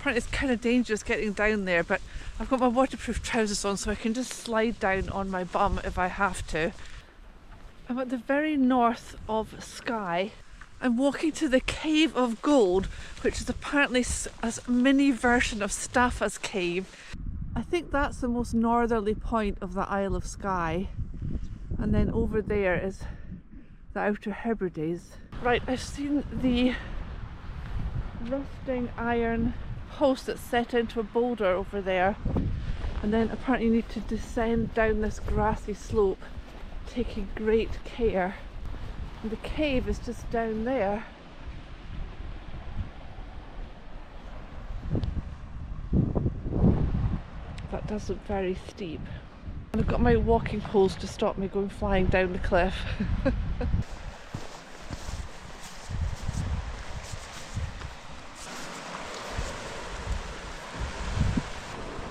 Apparently it's kind of dangerous getting down there, but I've got my waterproof trousers on so I can just slide down on my bum if I have to. I'm at the very north of Skye. I'm walking to the Cave of Gold, which is apparently a mini version of Staffa's Cave. I think that's the most northerly point of the Isle of Skye. And then over there is the Outer Hebrides. Right, I've seen the rusting iron post that's set into a boulder over there. And then apparently you need to descend down this grassy slope, taking great care. And the cave is just down there. That does look very steep. And I've got my walking poles to stop me going flying down the cliff.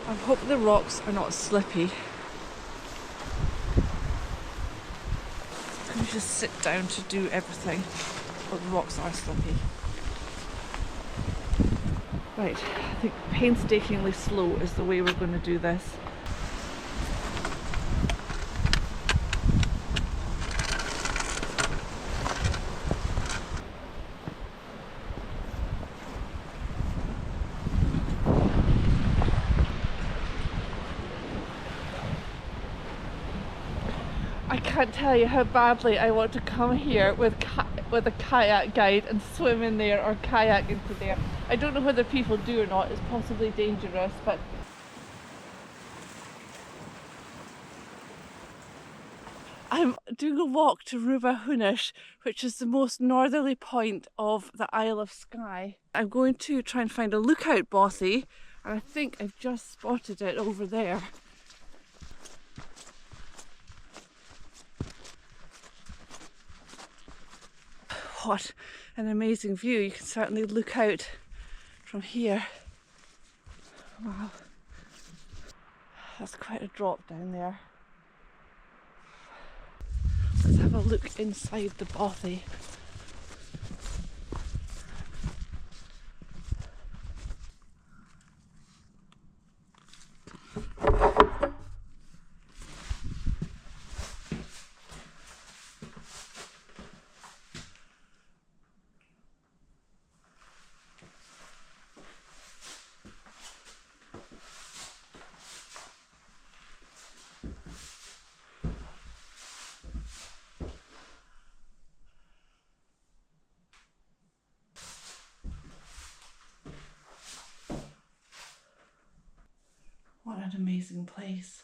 I hope the rocks are not slippy. Can you just sit down to do everything? Oh, the rocks are slippy. Right, I think painstakingly slow is the way we're going to do this. I can't tell you how badly I want to come here with a kayak guide and swim in there or kayak into there. I don't know whether people do or not, it's possibly dangerous, but I'm doing a walk to Rubha Hunish, which is the most northerly point of the Isle of Skye. I'm going to try and find a lookout bothy, and I think I've just spotted it over there. What an amazing view. You can certainly look out from here. Wow, that's quite a drop down there. Let's have a look inside the bothy. What an amazing place.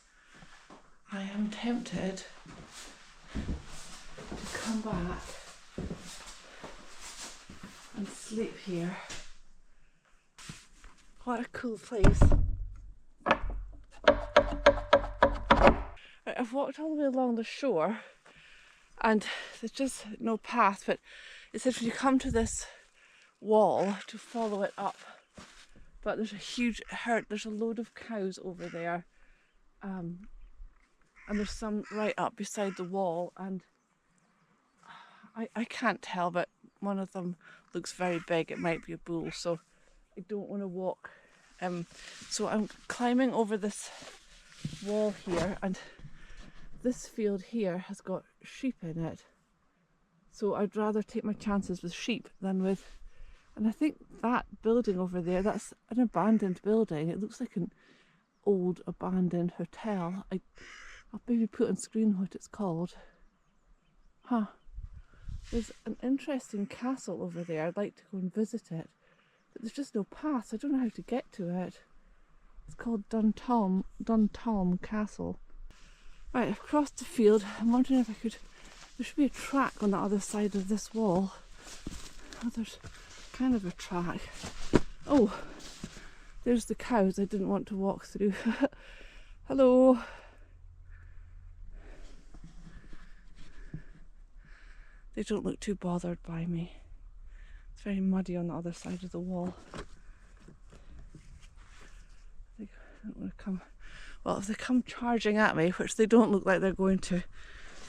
I am tempted to come back and sleep here. What a cool place. Right, I've walked all the way along the shore and there's just no path, but it says when you come to this wall to follow it up. But there's a huge herd, there's a load of cows over there, and there's some right up beside the wall, and I can't tell, but one of them looks very big. It might be a bull, so I don't want to walk. So I'm climbing over this wall here, and this field here has got sheep in it, so I'd rather take my chances with sheep than with. And I think that building over there, that's an abandoned building. It looks like an old abandoned hotel. I'll maybe put on screen what it's called. Huh. There's an interesting castle over there. I'd like to go and visit it. But there's just no path. I don't know how to get to it. It's called Duntulm Castle. Right, I've crossed the field. I'm wondering if I could... There should be a track on the other side of this wall. Oh, there's kind of a track. Oh, there's the cows I didn't want to walk through. Hello. They don't look too bothered by me. It's very muddy on the other side of the wall. They don't want to come. Well, if they come charging at me, which they don't look like they're going to,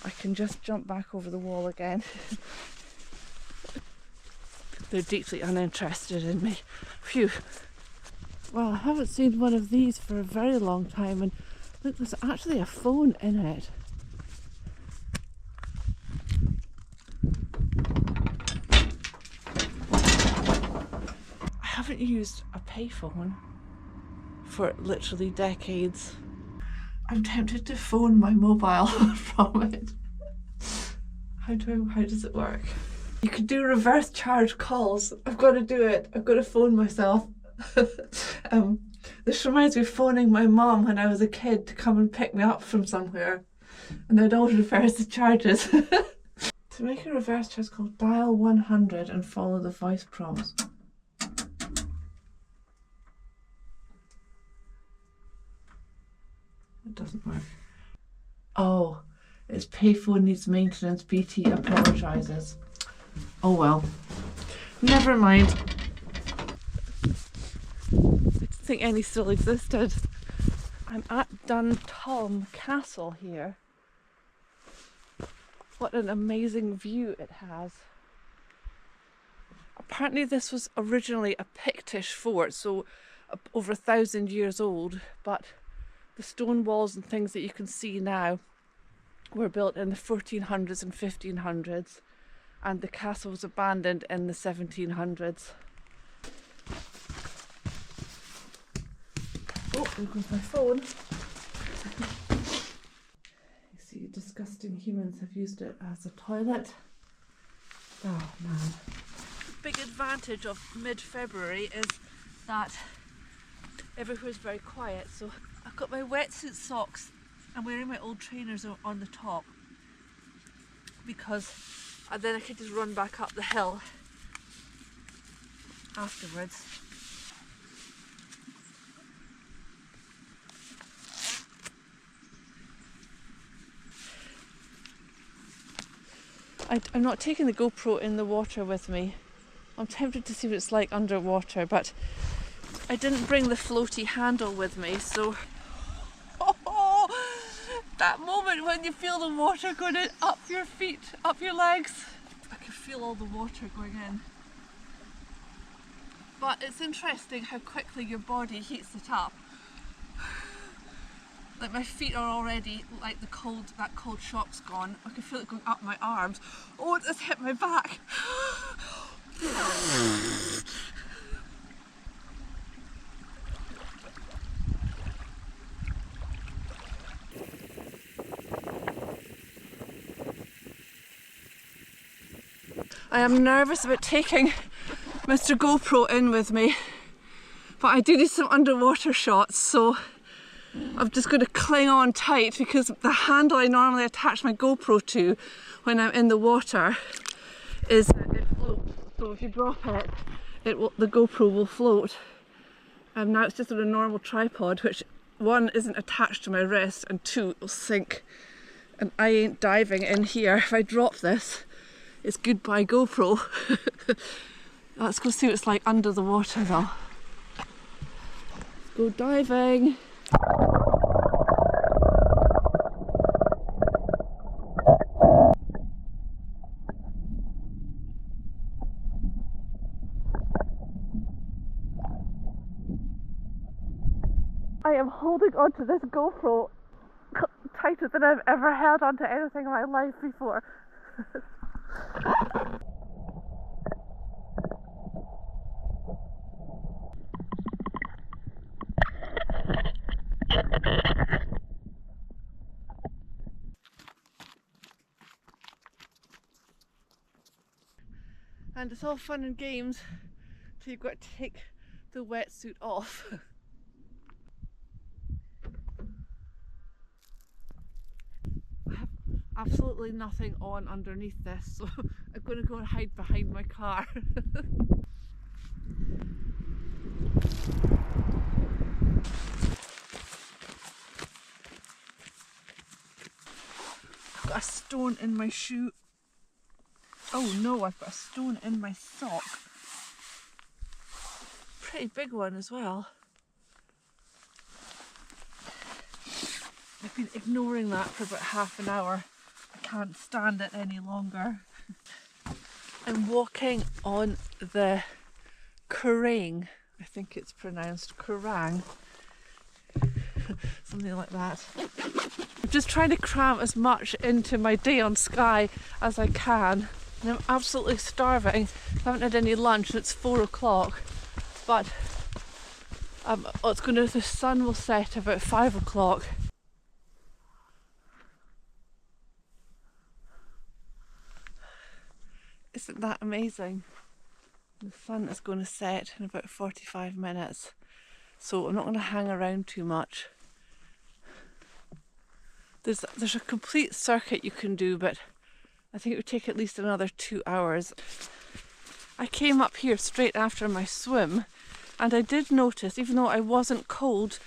I can just jump back over the wall again. They're deeply uninterested in me. Phew. Well, I haven't seen one of these for a very long time, and look, there's actually a phone in it. I haven't used a payphone for literally decades. I'm tempted to phone my mobile from it. How does it work? You can do reverse charge calls. I've got to do it. I've got to phone myself. This reminds me of phoning my mum when I was a kid to come and pick me up from somewhere, and I'd always reverse the charges. To make a reverse charge call, dial 100 and follow the voice prompts. It doesn't work. Oh, its payphone needs maintenance. BT apologises. Oh well. Never mind. I didn't think any still existed. I'm at Duntulm Castle here. What an amazing view it has. Apparently this was originally a Pictish fort, so over 1,000 years old, but the stone walls and things that you can see now were built in the 1400s and 1500s, and the castle was abandoned in the 1700s. Oh, there goes my phone. You see, disgusting humans have used it as a toilet. Oh man. Big advantage of mid-February is that everywhere's very quiet, so I've got my wetsuit socks. I'm wearing my old trainers on the top because then I can just run back up the hill afterwards. I'm not taking the GoPro in the water with me. I'm tempted to see what it's like underwater, but I didn't bring the floaty handle with me, so that moment when you feel the water going in, up your feet, up your legs. I can feel all the water going in. But it's interesting how quickly your body heats it up. Like my feet are already like that cold shock's gone. I can feel it going up my arms. Oh, it just hit my back. I am nervous about taking Mr. GoPro in with me, but I do need some underwater shots, so I'm just going to cling on tight because the handle I normally attach my GoPro to when I'm in the water is it floats. So if you drop it, the GoPro will float. And now it's just on a normal tripod, which one isn't attached to my wrist, and two, it will sink. And I ain't diving in here. If I drop this, it's goodbye GoPro. Let's go see what it's like under the water though. Let's go diving. I am holding onto this GoPro tighter than I've ever held onto anything in my life before. And it's all fun and games till you've got to take the wetsuit off. I have absolutely nothing on underneath this, so I'm going to go and hide behind my car. I've got a stone in my shoe. Oh no, I've got a stone in my sock. Pretty big one as well. I've been ignoring that for about half an hour. I can't stand it any longer. I'm walking on the Quiraing I think it's pronounced Quiraing. Something like that. I'm just trying to cram as much into my day on Skye as I can. And I'm absolutely starving. I haven't had any lunch and it's 4 o'clock. But the sun will set about 5 o'clock. Isn't that amazing? The sun is going to set in about 45 minutes. So I'm not going to hang around too much. There's a complete circuit you can do, but I think it would take at least another 2 hours. I came up here straight after my swim, and I did notice, even though I wasn't cold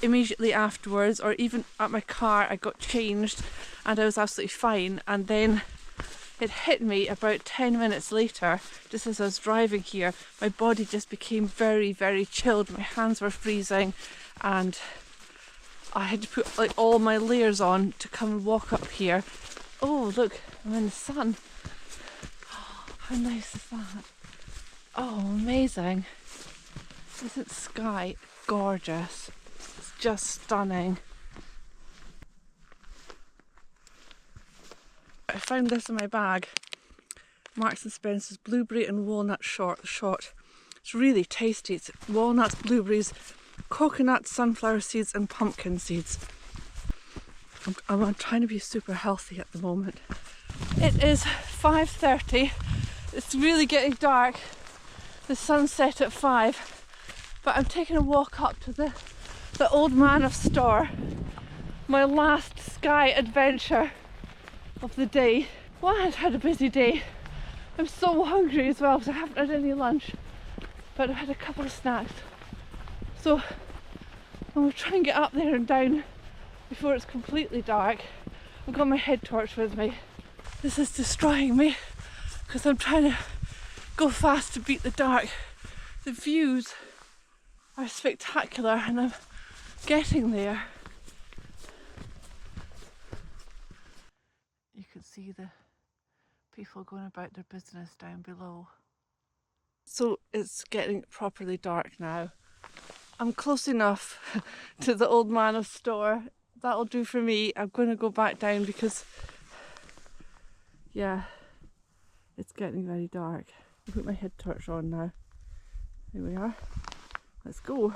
immediately afterwards, or even at my car, I got changed and I was absolutely fine. And then it hit me about 10 minutes later, just as I was driving here. My body just became very, very chilled. My hands were freezing and I had to put like all my layers on to come and walk up here. Oh, look, I'm in the sun. Oh, how nice is that? Oh, amazing. Isn't Skye gorgeous? It's just stunning. I found this in my bag. Marks and Spencer's blueberry and walnut shot. It's really tasty. It's walnuts, blueberries, coconut, sunflower seeds and pumpkin seeds. I'm trying to be super healthy at the moment. It is 5:30. It's really getting dark. The sun set at 5. But I'm taking a walk up to the Old Man of Storr. My last Skye adventure of the day. Well, I've had a busy day. I'm so hungry as well because I haven't had any lunch, but I've had a couple of snacks. So I'm going to try and get up there and down before it's completely dark. I've got my head torch with me. This is destroying me because I'm trying to go fast to beat the dark. The views are spectacular and I'm getting there. You can see the people going about their business down below. So it's getting properly dark now. I'm close enough to the Old Man of Storr. That'll do for me. I'm going to go back down because, yeah, it's getting very dark. I'll put my head torch on now. Here we are. Let's go.